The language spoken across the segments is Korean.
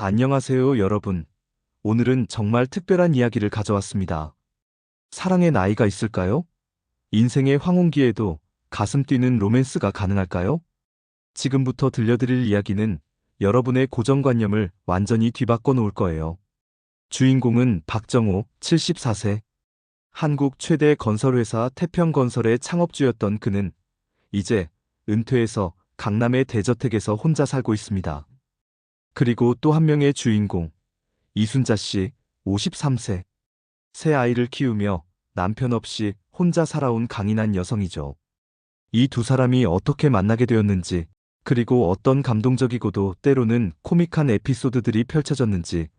안녕하세요, 여러분. 오늘은 정말 특별한 이야기를 가져왔습니다. 사랑의 나이가 있을까요? 인생의 황혼기에도 가슴 뛰는 로맨스가 가능할까요? 지금부터 들려드릴 이야기는 여러분의 고정관념을 완전히 뒤바꿔 놓을 거예요. 주인공은 박정호, 74세. 한국 최대 건설회사 태평건설의 창업주였던 그는 이제 은퇴해서 강남의 대저택에서 혼자 살고 있습니다. 그리고 또 한 명의 주인공, 이순자 씨, 53세. 새 아이를 키우며 남편 없이 혼자 살아온 강인한 여성이죠. 이 두 사람이 어떻게 만나게 되었는지, 그리고 어떤 감동적이고도 때로는 코믹한 에피소드들이 펼쳐졌는지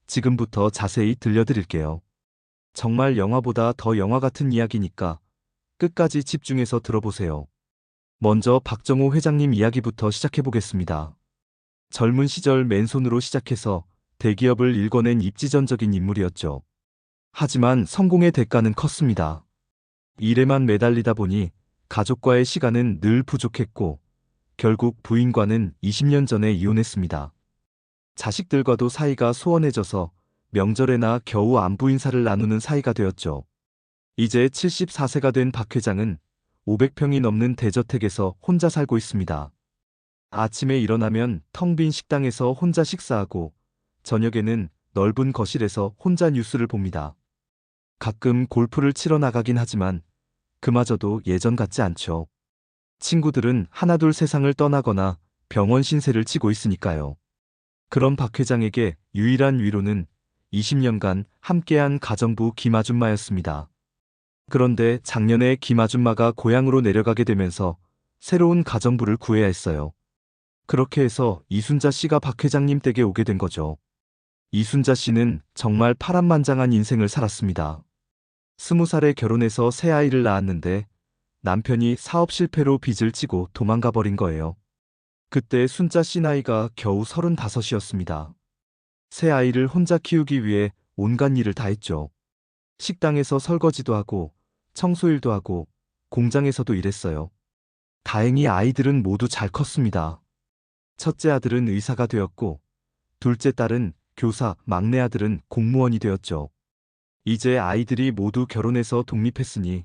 지금부터 자세히 들려드릴게요. 정말 영화보다 더 영화 같은 이야기니까 끝까지 집중해서 들어보세요. 먼저 박정호 회장님 이야기부터 시작해보겠습니다. 젊은 시절 맨손으로 시작해서 대기업을 일궈낸 입지전적인 인물이었죠. 하지만 성공의 대가는 컸습니다. 일에만 매달리다 보니 가족과의 시간은 늘 부족했고 결국 부인과는 20년 전에 이혼했습니다. 자식들과도 사이가 소원해져서 명절에나 겨우 안부 인사를 나누는 사이가 되었죠. 이제 74세가 된 박 회장은 500평이 넘는 대저택에서 혼자 살고 있습니다. 아침에 일어나면 텅 빈 식당에서 혼자 식사하고 저녁에는 넓은 거실에서 혼자 뉴스를 봅니다. 가끔 골프를 치러 나가긴 하지만 그마저도 예전 같지 않죠. 친구들은 하나둘 세상을 떠나거나 병원 신세를 치고 있으니까요. 그런 박 회장에게 유일한 위로는 20년간 함께한 가정부 김아줌마였습니다. 그런데 작년에 김아줌마가 고향으로 내려가게 되면서 새로운 가정부를 구해야 했어요. 그렇게 해서 이순자 씨가 박 회장님 댁에 오게 된 거죠. 이순자 씨는 정말 파란만장한 인생을 살았습니다. 20살에 결혼해서 새 아이를 낳았는데 남편이 사업 실패로 빚을 지고 도망가 버린 거예요. 그때 순자 씨 나이가 겨우 35이었습니다. 새 아이를 혼자 키우기 위해 온갖 일을 다 했죠. 식당에서 설거지도 하고 청소일도 하고 공장에서도 일했어요. 다행히 아이들은 모두 잘 컸습니다. 첫째 아들은 의사가 되었고 둘째 딸은 교사, 막내 아들은 공무원이 되었죠. 이제 아이들이 모두 결혼해서 독립했으니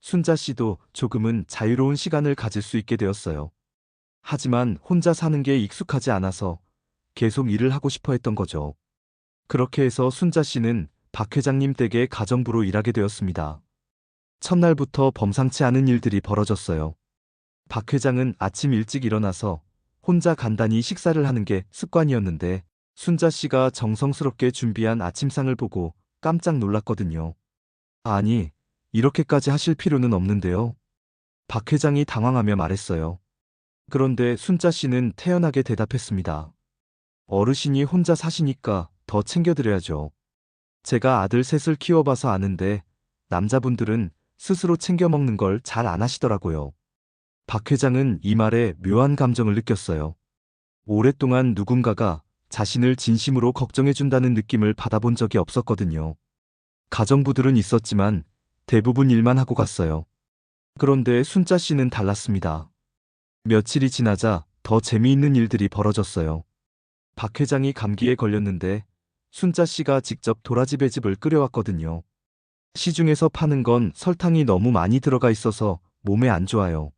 순자 씨도 조금은 자유로운 시간을 가질 수 있게 되었어요. 하지만 혼자 사는 게 익숙하지 않아서 계속 일을 하고 싶어 했던 거죠. 그렇게 해서 순자 씨는 박 회장님 댁에 가정부로 일하게 되었습니다. 첫날부터 범상치 않은 일들이 벌어졌어요. 박 회장은 아침 일찍 일어나서 혼자 간단히 식사를 하는 게 습관이었는데 순자 씨가 정성스럽게 준비한 아침상을 보고 깜짝 놀랐거든요. 아니, 이렇게까지 하실 필요는 없는데요. 박 회장이 당황하며 말했어요. 그런데 순자 씨는 태연하게 대답했습니다. 어르신이 혼자 사시니까 더 챙겨드려야죠. 제가 아들 셋을 키워봐서 아는데 남자분들은 스스로 챙겨 먹는 걸 잘 안 하시더라고요. 박 회장은 이 말에 묘한 감정을 느꼈어요. 오랫동안 누군가가 자신을 진심으로 걱정해준다는 느낌을 받아본 적이 없었거든요. 가정부들은 있었지만 대부분 일만 하고 갔어요. 그런데 순자 씨는 달랐습니다. 며칠이 지나자 더 재미있는 일들이 벌어졌어요. 박 회장이 감기에 걸렸는데 순자 씨가 직접 도라지 배즙을 끓여왔거든요. 시중에서 파는 건 설탕이 너무 많이 들어가 있어서 몸에 안 좋아요.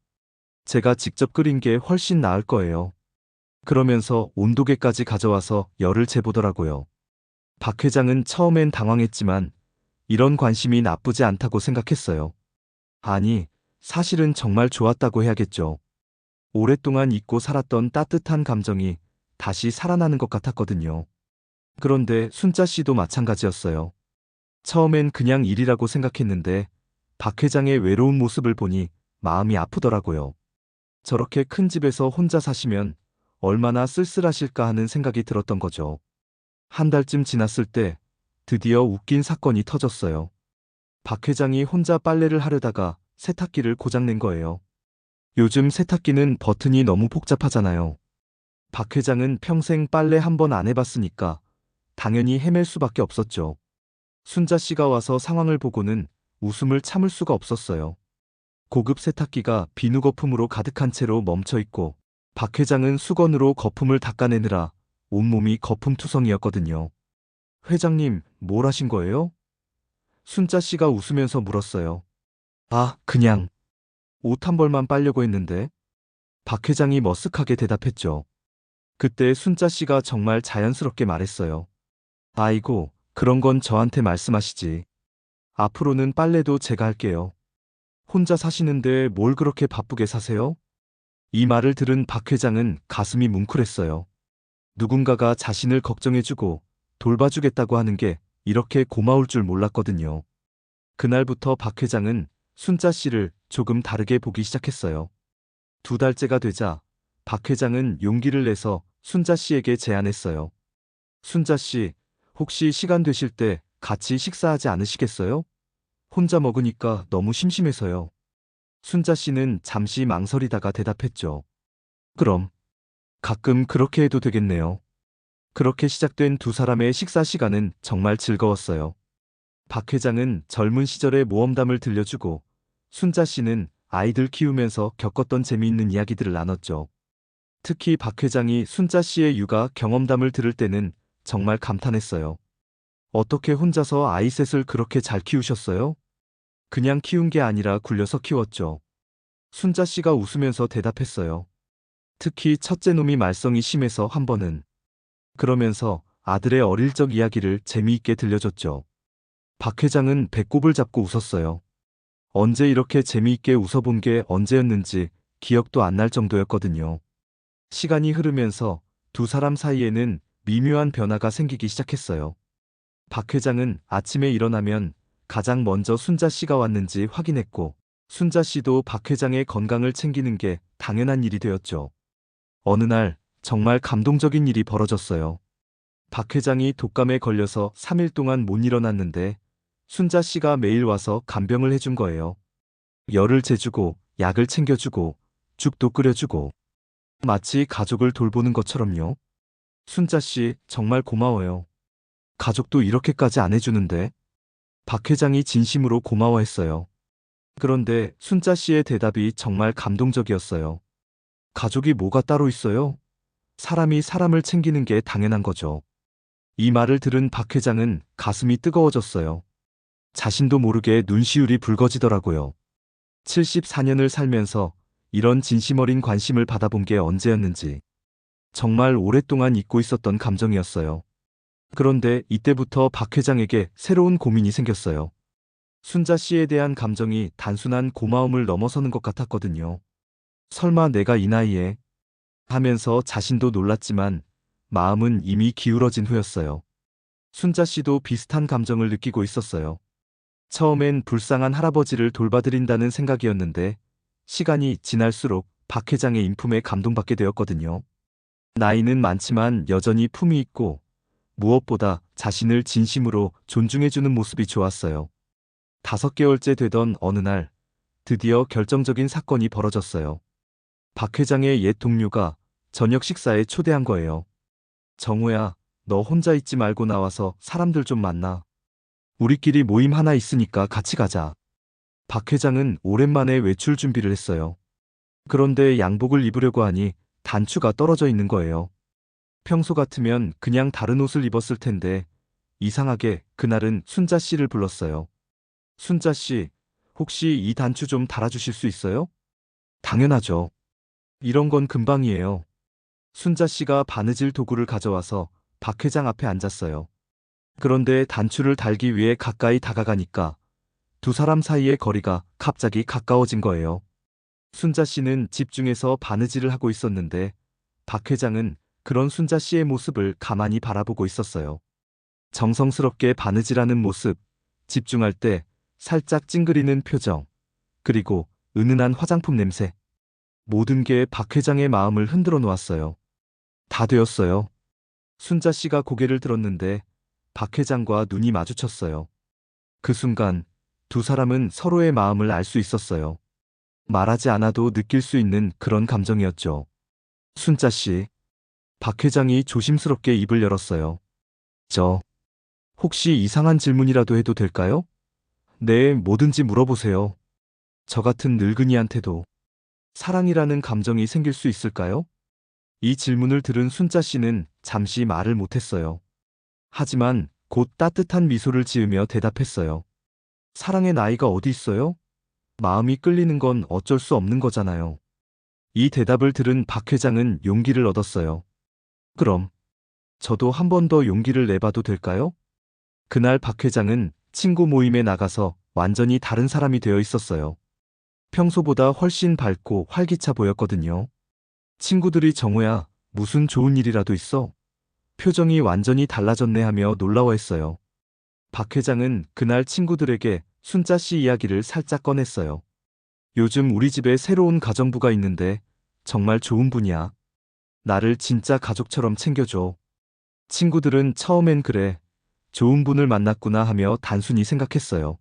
제가 직접 끓인 게 훨씬 나을 거예요. 그러면서 온도계까지 가져와서 열을 재보더라고요. 박 회장은 처음엔 당황했지만 이런 관심이 나쁘지 않다고 생각했어요. 아니, 사실은 정말 좋았다고 해야겠죠. 오랫동안 잊고 살았던 따뜻한 감정이 다시 살아나는 것 같았거든요. 그런데 순자 씨도 마찬가지였어요. 처음엔 그냥 일이라고 생각했는데 박 회장의 외로운 모습을 보니 마음이 아프더라고요. 저렇게 큰 집에서 혼자 사시면 얼마나 쓸쓸하실까 하는 생각이 들었던 거죠. 한 달쯤 지났을 때 드디어 웃긴 사건이 터졌어요. 박 회장이 혼자 빨래를 하려다가 세탁기를 고장낸 거예요. 요즘 세탁기는 버튼이 너무 복잡하잖아요. 박 회장은 평생 빨래 한 번 안 해봤으니까 당연히 헤맬 수밖에 없었죠. 순자 씨가 와서 상황을 보고는 웃음을 참을 수가 없었어요. 고급 세탁기가 비누 거품으로 가득한 채로 멈춰 있고 박 회장은 수건으로 거품을 닦아내느라 온몸이 거품투성이었거든요. 회장님, 뭘 하신 거예요? 순자 씨가 웃으면서 물었어요. 아, 그냥 옷 한 벌만 빨려고 했는데. 박 회장이 머쓱하게 대답했죠. 그때 순자 씨가 정말 자연스럽게 말했어요. 아이고, 그런 건 저한테 말씀하시지. 앞으로는 빨래도 제가 할게요. 혼자 사시는데 뭘 그렇게 바쁘게 사세요? 이 말을 들은 박 회장은 가슴이 뭉클했어요. 누군가가 자신을 걱정해주고 돌봐주겠다고 하는 게 이렇게 고마울 줄 몰랐거든요. 그날부터 박 회장은 순자 씨를 조금 다르게 보기 시작했어요. 2달째가 되자 박 회장은 용기를 내서 순자 씨에게 제안했어요. 순자 씨, 혹시 시간 되실 때 같이 식사하지 않으시겠어요? 혼자 먹으니까 너무 심심해서요. 순자 씨는 잠시 망설이다가 대답했죠. 그럼, 가끔 그렇게 해도 되겠네요. 그렇게 시작된 두 사람의 식사 시간은 정말 즐거웠어요. 박 회장은 젊은 시절의 모험담을 들려주고, 순자 씨는 아이들 키우면서 겪었던 재미있는 이야기들을 나눴죠. 특히 박 회장이 순자 씨의 육아 경험담을 들을 때는 정말 감탄했어요. 어떻게 혼자서 아이 셋을 그렇게 잘 키우셨어요? 그냥 키운 게 아니라 굴려서 키웠죠. 순자 씨가 웃으면서 대답했어요. 특히 첫째 놈이 말썽이 심해서 한 번은. 그러면서 아들의 어릴 적 이야기를 재미있게 들려줬죠. 박 회장은 배꼽을 잡고 웃었어요. 언제 이렇게 재미있게 웃어본 게 언제였는지 기억도 안 날 정도였거든요. 시간이 흐르면서 두 사람 사이에는 미묘한 변화가 생기기 시작했어요. 박 회장은 아침에 일어나면 가장 먼저 순자 씨가 왔는지 확인했고, 순자 씨도 박 회장의 건강을 챙기는 게 당연한 일이 되었죠. 어느 날 정말 감동적인 일이 벌어졌어요. 박 회장이 독감에 걸려서 3일 동안 못 일어났는데 순자 씨가 매일 와서 간병을 해준 거예요. 열을 재주고 약을 챙겨주고 죽도 끓여주고 마치 가족을 돌보는 것처럼요. 순자 씨 정말 고마워요. 가족도 이렇게까지 안 해주는데. 박 회장이 진심으로 고마워했어요. 그런데 순자 씨의 대답이 정말 감동적이었어요. 가족이 뭐가 따로 있어요? 사람이 사람을 챙기는 게 당연한 거죠. 이 말을 들은 박 회장은 가슴이 뜨거워졌어요. 자신도 모르게 눈시울이 붉어지더라고요. 74년을 살면서 이런 진심 어린 관심을 받아본 게 언제였는지 정말 오랫동안 잊고 있었던 감정이었어요. 그런데 이때부터 박 회장에게 새로운 고민이 생겼어요. 순자 씨에 대한 감정이 단순한 고마움을 넘어서는 것 같았거든요. 설마 내가 이 나이에 하면서 자신도 놀랐지만 마음은 이미 기울어진 후였어요. 순자 씨도 비슷한 감정을 느끼고 있었어요. 처음엔 불쌍한 할아버지를 돌봐드린다는 생각이었는데 시간이 지날수록 박 회장의 인품에 감동받게 되었거든요. 나이는 많지만 여전히 품이 있고 무엇보다 자신을 진심으로 존중해주는 모습이 좋았어요. 5개월째 되던 어느 날 드디어 결정적인 사건이 벌어졌어요. 박 회장의 옛 동료가 저녁 식사에 초대한 거예요. 정우야, 너 혼자 있지 말고 나와서 사람들 좀 만나. 우리끼리 모임 하나 있으니까 같이 가자. 박 회장은 오랜만에 외출 준비를 했어요. 그런데 양복을 입으려고 하니 단추가 떨어져 있는 거예요. 평소 같으면 그냥 다른 옷을 입었을 텐데 이상하게 그날은 순자 씨를 불렀어요. 순자 씨, 혹시 이 단추 좀 달아주실 수 있어요? 당연하죠. 이런 건 금방이에요. 순자 씨가 바느질 도구를 가져와서 박 회장 앞에 앉았어요. 그런데 단추를 달기 위해 가까이 다가가니까 두 사람 사이의 거리가 갑자기 가까워진 거예요. 순자 씨는 집중해서 바느질을 하고 있었는데 박 회장은 그런 순자 씨의 모습을 가만히 바라보고 있었어요. 정성스럽게 바느질하는 모습, 집중할 때 살짝 찡그리는 표정, 그리고 은은한 화장품 냄새. 모든 게 박 회장의 마음을 흔들어 놓았어요. 다 되었어요. 순자 씨가 고개를 들었는데 박 회장과 눈이 마주쳤어요. 그 순간 두 사람은 서로의 마음을 알 수 있었어요. 말하지 않아도 느낄 수 있는 그런 감정이었죠. 순자 씨, 박 회장이 조심스럽게 입을 열었어요. 혹시 이상한 질문이라도 해도 될까요? 네, 뭐든지 물어보세요. 저 같은 늙은이한테도 사랑이라는 감정이 생길 수 있을까요? 이 질문을 들은 순자 씨는 잠시 말을 못했어요. 하지만 곧 따뜻한 미소를 지으며 대답했어요. 사랑의 나이가 어디 있어요? 마음이 끌리는 건 어쩔 수 없는 거잖아요. 이 대답을 들은 박 회장은 용기를 얻었어요. 그럼 저도 한 번 더 용기를 내봐도 될까요? 그날 박 회장은 친구 모임에 나가서 완전히 다른 사람이 되어 있었어요. 평소보다 훨씬 밝고 활기차 보였거든요. 친구들이 정호야, 무슨 좋은 일이라도 있어? 표정이 완전히 달라졌네 하며 놀라워했어요. 박 회장은 그날 친구들에게 순자 씨 이야기를 살짝 꺼냈어요. 요즘 우리 집에 새로운 가정부가 있는데 정말 좋은 분이야. 나를 진짜 가족처럼 챙겨줘. 친구들은 처음엔 그래, 좋은 분을 만났구나 하며 단순히 생각했어요.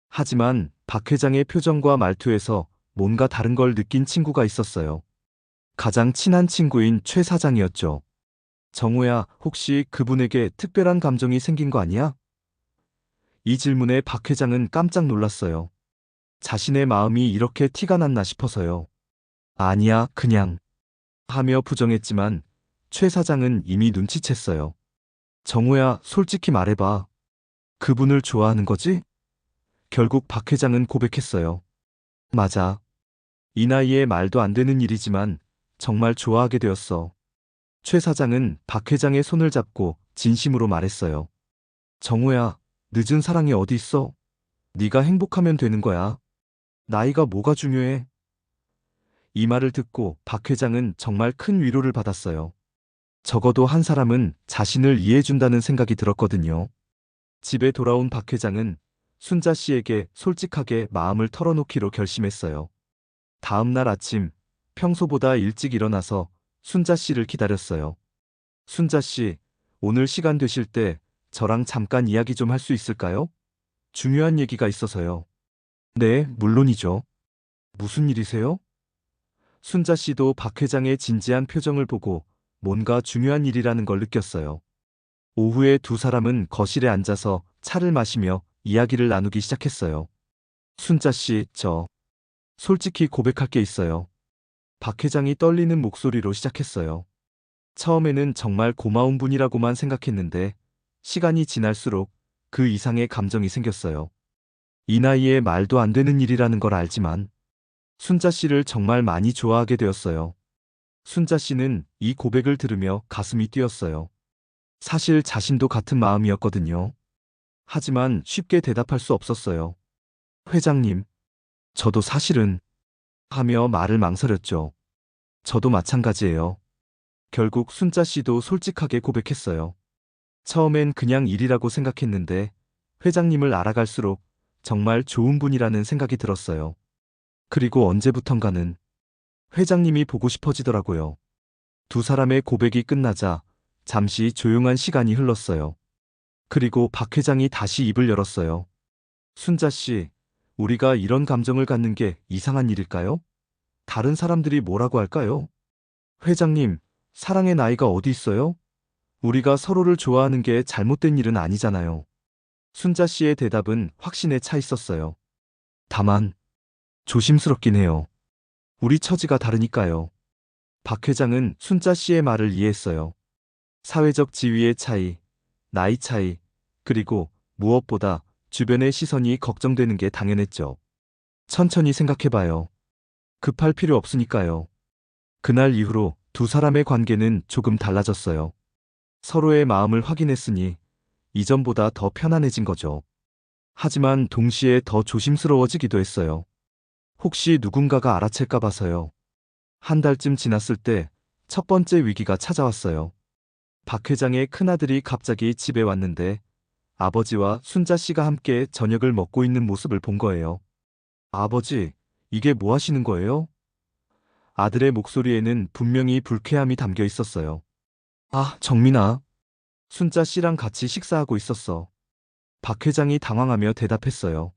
하지만 박 회장의 표정과 말투에서 뭔가 다른 걸 느낀 친구가 있었어요. 가장 친한 친구인 최 사장이었죠. 정호야, 혹시 그분에게 특별한 감정이 생긴 거 아니야? 이 질문에 박 회장은 깜짝 놀랐어요. 자신의 마음이 이렇게 티가 났나 싶어서요. 아니야, 그냥 하며 부정했지만 최 사장은 이미 눈치챘어요. 정호야, 솔직히 말해봐. 그분을 좋아하는 거지? 결국 박 회장은 고백했어요. 맞아. 이 나이에 말도 안 되는 일이지만 정말 좋아하게 되었어. 최 사장은 박 회장의 손을 잡고 진심으로 말했어요. 정호야, 늦은 사랑이 어디 있어? 네가 행복하면 되는 거야. 나이가 뭐가 중요해? 이 말을 듣고 박 회장은 정말 큰 위로를 받았어요. 적어도 한 사람은 자신을 이해해준다는 생각이 들었거든요. 집에 돌아온 박 회장은 순자 씨에게 솔직하게 마음을 털어놓기로 결심했어요. 다음 날 아침, 평소보다 일찍 일어나서 순자 씨를 기다렸어요. 순자 씨, 오늘 시간 되실 때 저랑 잠깐 이야기 좀 할 수 있을까요? 중요한 얘기가 있어서요. 네, 물론이죠. 무슨 일이세요? 순자 씨도 박 회장의 진지한 표정을 보고 뭔가 중요한 일이라는 걸 느꼈어요. 오후에 두 사람은 거실에 앉아서 차를 마시며 이야기를 나누기 시작했어요. 순자 씨, 솔직히 고백할 게 있어요. 박 회장이 떨리는 목소리로 시작했어요. 처음에는 정말 고마운 분이라고만 생각했는데 시간이 지날수록 그 이상의 감정이 생겼어요. 이 나이에 말도 안 되는 일이라는 걸 알지만 순자 씨를 정말 많이 좋아하게 되었어요. 순자 씨는 이 고백을 들으며 가슴이 뛰었어요. 사실 자신도 같은 마음이었거든요. 하지만 쉽게 대답할 수 없었어요. 회장님, 저도 사실은 하며 말을 망설였죠. 저도 마찬가지예요. 결국 순자 씨도 솔직하게 고백했어요. 처음엔 그냥 일이라고 생각했는데 회장님을 알아갈수록 정말 좋은 분이라는 생각이 들었어요. 그리고 언제부턴가는 회장님이 보고 싶어지더라고요. 두 사람의 고백이 끝나자 잠시 조용한 시간이 흘렀어요. 그리고 박 회장이 다시 입을 열었어요. 순자 씨, 우리가 이런 감정을 갖는 게 이상한 일일까요? 다른 사람들이 뭐라고 할까요? 회장님, 사랑의 나이가 어디 있어요? 우리가 서로를 좋아하는 게 잘못된 일은 아니잖아요. 순자 씨의 대답은 확신에 차 있었어요. 다만, 조심스럽긴 해요. 우리 처지가 다르니까요. 박 회장은 순자 씨의 말을 이해했어요. 사회적 지위의 차이, 나이 차이, 그리고 무엇보다 주변의 시선이 걱정되는 게 당연했죠. 천천히 생각해봐요. 급할 필요 없으니까요. 그날 이후로 두 사람의 관계는 조금 달라졌어요. 서로의 마음을 확인했으니 이전보다 더 편안해진 거죠. 하지만 동시에 더 조심스러워지기도 했어요. 혹시 누군가가 알아챌까 봐서요. 한 달쯤 지났을 때 첫 번째 위기가 찾아왔어요. 박 회장의 큰아들이 갑자기 집에 왔는데 아버지와 순자 씨가 함께 저녁을 먹고 있는 모습을 본 거예요. 아버지, 이게 뭐 하시는 거예요? 아들의 목소리에는 분명히 불쾌함이 담겨 있었어요. 아, 정민아. 순자 씨랑 같이 식사하고 있었어. 박 회장이 당황하며 대답했어요.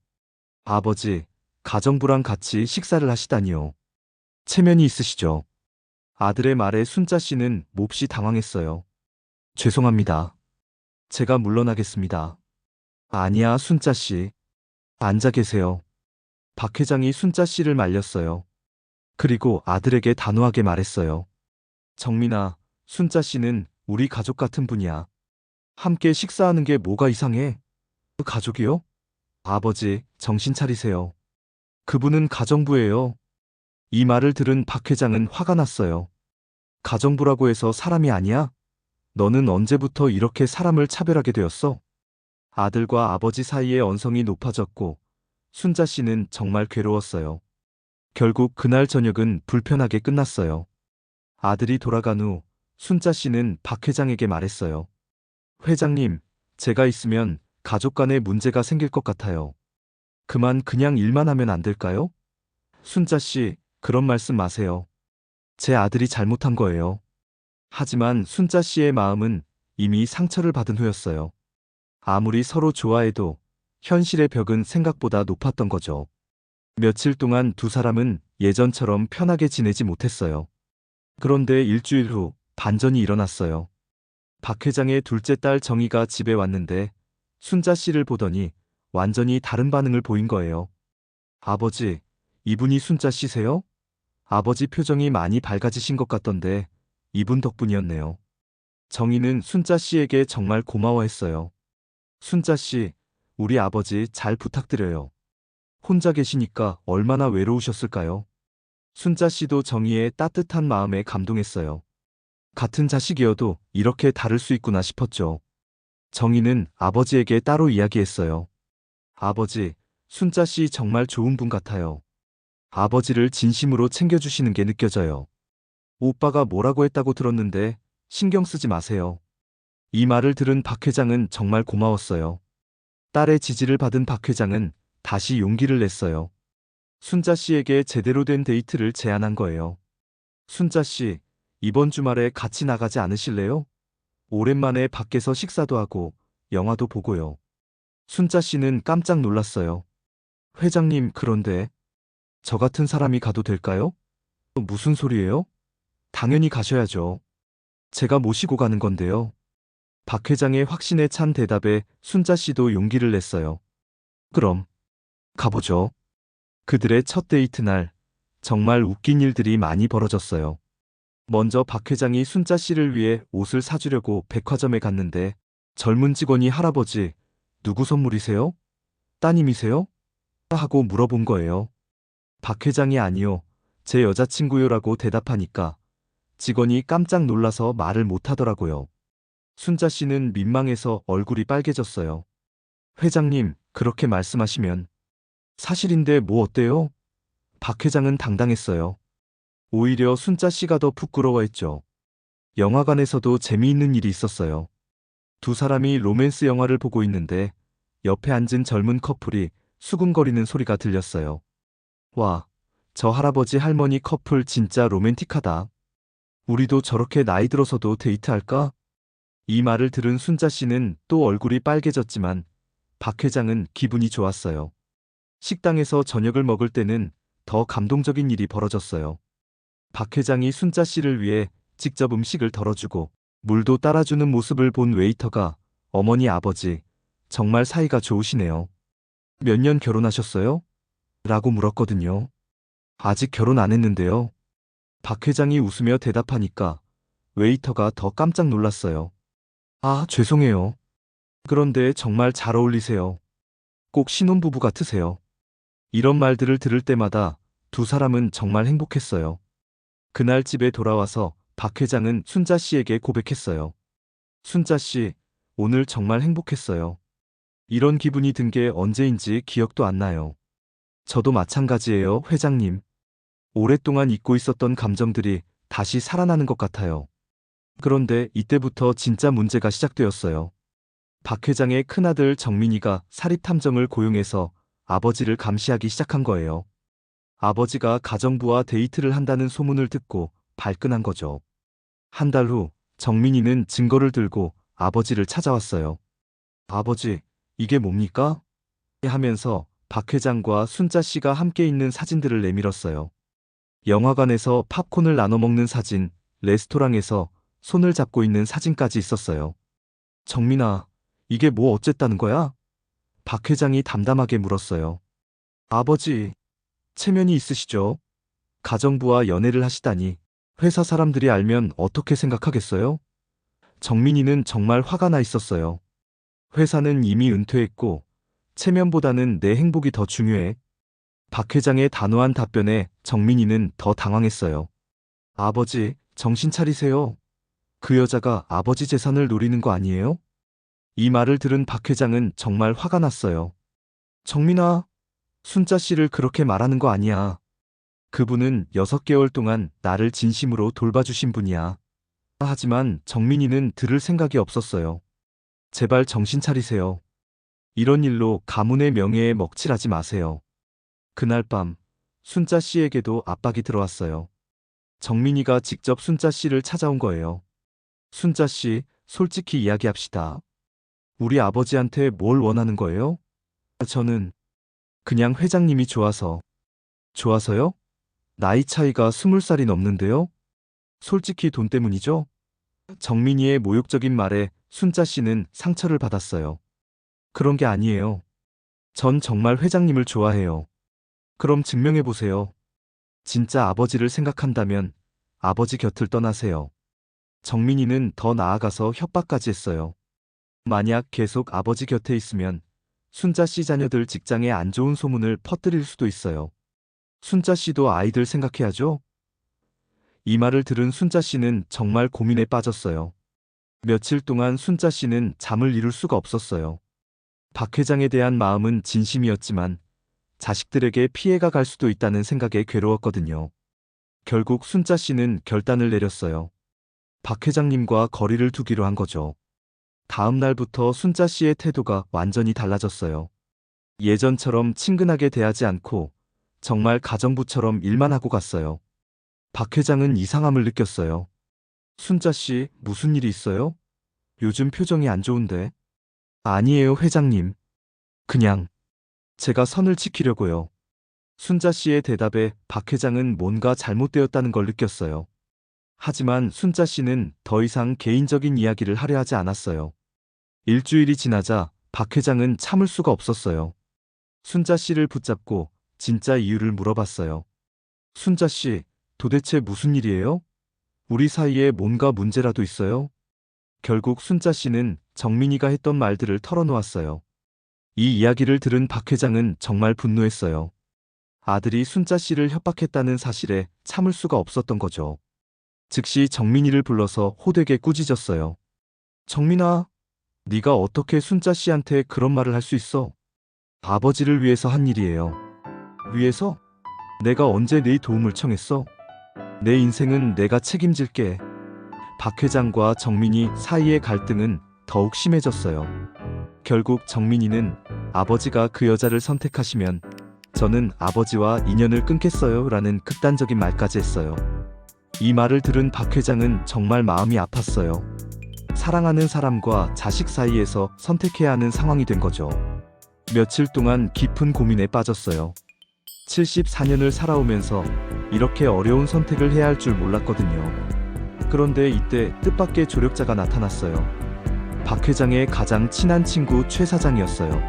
아버지, 가정부랑 같이 식사를 하시다니요. 체면이 있으시죠? 아들의 말에 순자 씨는 몹시 당황했어요. 죄송합니다. 제가 물러나겠습니다. 아니야, 순자 씨. 앉아 계세요. 박 회장이 순자 씨를 말렸어요. 그리고 아들에게 단호하게 말했어요. 정민아, 순자 씨는 우리 가족 같은 분이야. 함께 식사하는 게 뭐가 이상해? 그 가족이요? 아버지, 정신 차리세요. 그분은 가정부예요. 이 말을 들은 박 회장은 화가 났어요. 가정부라고 해서 사람이 아니야? 너는 언제부터 이렇게 사람을 차별하게 되었어? 아들과 아버지 사이의 언성이 높아졌고, 순자 씨는 정말 괴로웠어요. 결국 그날 저녁은 불편하게 끝났어요. 아들이 돌아간 후, 순자 씨는 박 회장에게 말했어요. 회장님, 제가 있으면 가족 간에 문제가 생길 것 같아요. 그냥 일만 하면 안 될까요? 순자 씨, 그런 말씀 마세요. 제 아들이 잘못한 거예요. 하지만 순자 씨의 마음은 이미 상처를 받은 후였어요. 아무리 서로 좋아해도 현실의 벽은 생각보다 높았던 거죠. 며칠 동안 두 사람은 예전처럼 편하게 지내지 못했어요. 그런데 일주일 후 반전이 일어났어요. 박 회장의 둘째 딸 정희가 집에 왔는데 순자 씨를 보더니 완전히 다른 반응을 보인 거예요. 아버지, 이분이 순자 씨세요? 아버지 표정이 많이 밝아지신 것 같던데 이분 덕분이었네요. 정희는 순자 씨에게 정말 고마워했어요. 순자 씨, 우리 아버지 잘 부탁드려요. 혼자 계시니까 얼마나 외로우셨을까요? 순자 씨도 정희의 따뜻한 마음에 감동했어요. 같은 자식이어도 이렇게 다를 수 있구나 싶었죠. 정희는 아버지에게 따로 이야기했어요. 아버지, 순자 씨 정말 좋은 분 같아요. 아버지를 진심으로 챙겨주시는 게 느껴져요. 오빠가 뭐라고 했다고 들었는데 신경 쓰지 마세요. 이 말을 들은 박 회장은 정말 고마웠어요. 딸의 지지를 받은 박 회장은 다시 용기를 냈어요. 순자 씨에게 제대로 된 데이트를 제안한 거예요. 순자 씨, 이번 주말에 같이 나가지 않으실래요? 오랜만에 밖에서 식사도 하고 영화도 보고요. 순자 씨는 깜짝 놀랐어요. 회장님, 그런데 저 같은 사람이 가도 될까요? 무슨 소리예요? 당연히 가셔야죠. 제가 모시고 가는 건데요. 박 회장의 확신에 찬 대답에 순자 씨도 용기를 냈어요. 그럼 가보죠. 그들의 첫 데이트 날 정말 웃긴 일들이 많이 벌어졌어요. 먼저 박 회장이 순자 씨를 위해 옷을 사주려고 백화점에 갔는데 젊은 직원이 할아버지, 누구 선물이세요? 따님이세요? 하고 물어본 거예요. 박 회장이 아니요, 제 여자친구요라고 대답하니까 직원이 깜짝 놀라서 말을 못하더라고요. 순자 씨는 민망해서 얼굴이 빨개졌어요. 회장님, 그렇게 말씀하시면 사실인데 뭐 어때요? 박 회장은 당당했어요. 오히려 순자 씨가 더 부끄러워했죠. 영화관에서도 재미있는 일이 있었어요. 두 사람이 로맨스 영화를 보고 있는데 옆에 앉은 젊은 커플이 수군거리는 소리가 들렸어요. 와, 저 할아버지 할머니 커플 진짜 로맨틱하다. 우리도 저렇게 나이 들어서도 데이트할까? 이 말을 들은 순자 씨는 또 얼굴이 빨개졌지만 박 회장은 기분이 좋았어요. 식당에서 저녁을 먹을 때는 더 감동적인 일이 벌어졌어요. 박 회장이 순자 씨를 위해 직접 음식을 덜어주고 물도 따라주는 모습을 본 웨이터가 어머니 아버지, 정말 사이가 좋으시네요. 몇 년 결혼하셨어요? 라고 물었거든요. 아직 결혼 안 했는데요. 박 회장이 웃으며 대답하니까 웨이터가 더 깜짝 놀랐어요. 아, 죄송해요. 그런데 정말 잘 어울리세요. 꼭 신혼부부 같으세요. 이런 말들을 들을 때마다 두 사람은 정말 행복했어요. 그날 집에 돌아와서 박 회장은 순자 씨에게 고백했어요. 순자 씨, 오늘 정말 행복했어요. 이런 기분이 든 게 언제인지 기억도 안 나요. 저도 마찬가지예요, 회장님. 오랫동안 잊고 있었던 감정들이 다시 살아나는 것 같아요. 그런데 이때부터 진짜 문제가 시작되었어요. 박 회장의 큰아들 정민이가 사립탐정을 고용해서 아버지를 감시하기 시작한 거예요. 아버지가 가정부와 데이트를 한다는 소문을 듣고 발끈한 거죠. 한 달 후 정민이는 증거를 들고 아버지를 찾아왔어요. 아버지, 이게 뭡니까? 하면서 박 회장과 순자 씨가 함께 있는 사진들을 내밀었어요. 영화관에서 팝콘을 나눠 먹는 사진, 레스토랑에서 손을 잡고 있는 사진까지 있었어요. 정민아, 이게 뭐 어쨌다는 거야? 박 회장이 담담하게 물었어요. 아버지, 체면이 있으시죠? 가정부와 연애를 하시다니. 회사 사람들이 알면 어떻게 생각하겠어요? 정민이는 정말 화가 나 있었어요. 회사는 이미 은퇴했고 체면보다는 내 행복이 더 중요해. 박 회장의 단호한 답변에 정민이는 더 당황했어요. 아버지, 정신 차리세요. 그 여자가 아버지 재산을 노리는 거 아니에요? 이 말을 들은 박 회장은 정말 화가 났어요. 정민아, 순자 씨를 그렇게 말하는 거 아니야. 그분은 6개월 동안 나를 진심으로 돌봐주신 분이야. 하지만 정민이는 들을 생각이 없었어요. 제발 정신 차리세요. 이런 일로 가문의 명예에 먹칠하지 마세요. 그날 밤, 순자 씨에게도 압박이 들어왔어요. 정민이가 직접 순자 씨를 찾아온 거예요. 순자 씨, 솔직히 이야기합시다. 우리 아버지한테 뭘 원하는 거예요? 저는 그냥 회장님이 좋아서. 좋아서요? 나이 차이가 20살이 넘는데요? 솔직히 돈 때문이죠? 정민이의 모욕적인 말에 순자 씨는 상처를 받았어요. 그런 게 아니에요. 전 정말 회장님을 좋아해요. 그럼 증명해보세요. 진짜 아버지를 생각한다면 아버지 곁을 떠나세요. 정민이는 더 나아가서 협박까지 했어요. 만약 계속 아버지 곁에 있으면 순자 씨 자녀들 직장에 안 좋은 소문을 퍼뜨릴 수도 있어요. 순자 씨도 아이들 생각해야죠? 이 말을 들은 순자 씨는 정말 고민에 빠졌어요. 며칠 동안 순자 씨는 잠을 이룰 수가 없었어요. 박 회장에 대한 마음은 진심이었지만 자식들에게 피해가 갈 수도 있다는 생각에 괴로웠거든요. 결국 순자 씨는 결단을 내렸어요. 박 회장님과 거리를 두기로 한 거죠. 다음 날부터 순자 씨의 태도가 완전히 달라졌어요. 예전처럼 친근하게 대하지 않고 정말 가정부처럼 일만 하고 갔어요. 박 회장은 이상함을 느꼈어요. 순자 씨, 무슨 일이 있어요? 요즘 표정이 안 좋은데. 아니에요, 회장님. 그냥 제가 선을 지키려고요. 순자 씨의 대답에 박 회장은 뭔가 잘못되었다는 걸 느꼈어요. 하지만 순자 씨는 더 이상 개인적인 이야기를 하려 하지 않았어요. 일주일이 지나자 박 회장은 참을 수가 없었어요. 순자 씨를 붙잡고 진짜 이유를 물어봤어요. 순자 씨, 도대체 무슨 일이에요? 우리 사이에 뭔가 문제라도 있어요? 결국 순자 씨는 정민이가 했던 말들을 털어놓았어요. 이 이야기를 들은 박 회장은 정말 분노했어요. 아들이 순자 씨를 협박했다는 사실에 참을 수가 없었던 거죠. 즉시 정민이를 불러서 호되게 꾸짖었어요. 정민아, 네가 어떻게 순자 씨한테 그런 말을 할 수 있어? 아버지를 위해서 한 일이에요. 위해서? 내가 언제 네 도움을 청했어? 내 인생은 내가 책임질게. 박 회장과 정민이 사이의 갈등은 더욱 심해졌어요. 결국 정민이는 아버지가 그 여자를 선택하시면 저는 아버지와 인연을 끊겠어요 라는 극단적인 말까지 했어요. 이 말을 들은 박 회장은 정말 마음이 아팠어요. 사랑하는 사람과 자식 사이에서 선택해야 하는 상황이 된 거죠. 며칠 동안 깊은 고민에 빠졌어요. 74년을 살아오면서 이렇게 어려운 선택을 해야 할 줄 몰랐거든요. 그런데 이때 뜻밖의 조력자가 나타났어요. 박 회장의 가장 친한 친구 최 사장이었어요.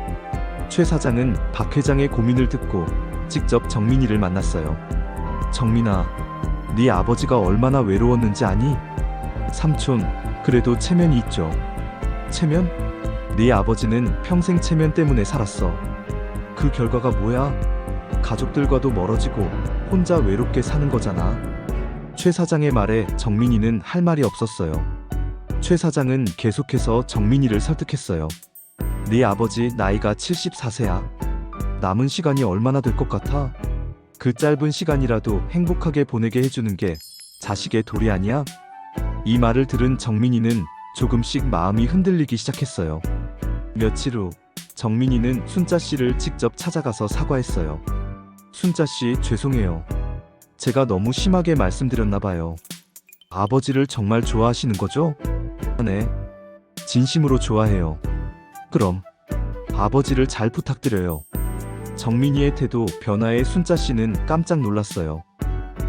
최 사장은 박 회장의 고민을 듣고 직접 정민이를 만났어요. 정민아, 네 아버지가 얼마나 외로웠는지 아니? 삼촌, 그래도 체면이 있죠. 체면? 네 아버지는 평생 체면 때문에 살았어. 그 결과가 뭐야? 가족들과도 멀어지고 혼자 외롭게 사는 거잖아. 최 사장의 말에 정민이는 할 말이 없었어요. 최 사장은 계속해서 정민이를 설득했어요. 네 아버지 나이가 74세야. 남은 시간이 얼마나 될 것 같아? 그 짧은 시간이라도 행복하게 보내게 해주는 게 자식의 도리 아니야? 이 말을 들은 정민이는 조금씩 마음이 흔들리기 시작했어요. 며칠 후 정민이는 순자 씨를 직접 찾아가서 사과했어요. 순자 씨, 죄송해요. 제가 너무 심하게 말씀드렸나 봐요. 아버지를 정말 좋아하시는 거죠? 네. 진심으로 좋아해요. 그럼 아버지를 잘 부탁드려요. 정민이의 태도 변화에 순자 씨는 깜짝 놀랐어요.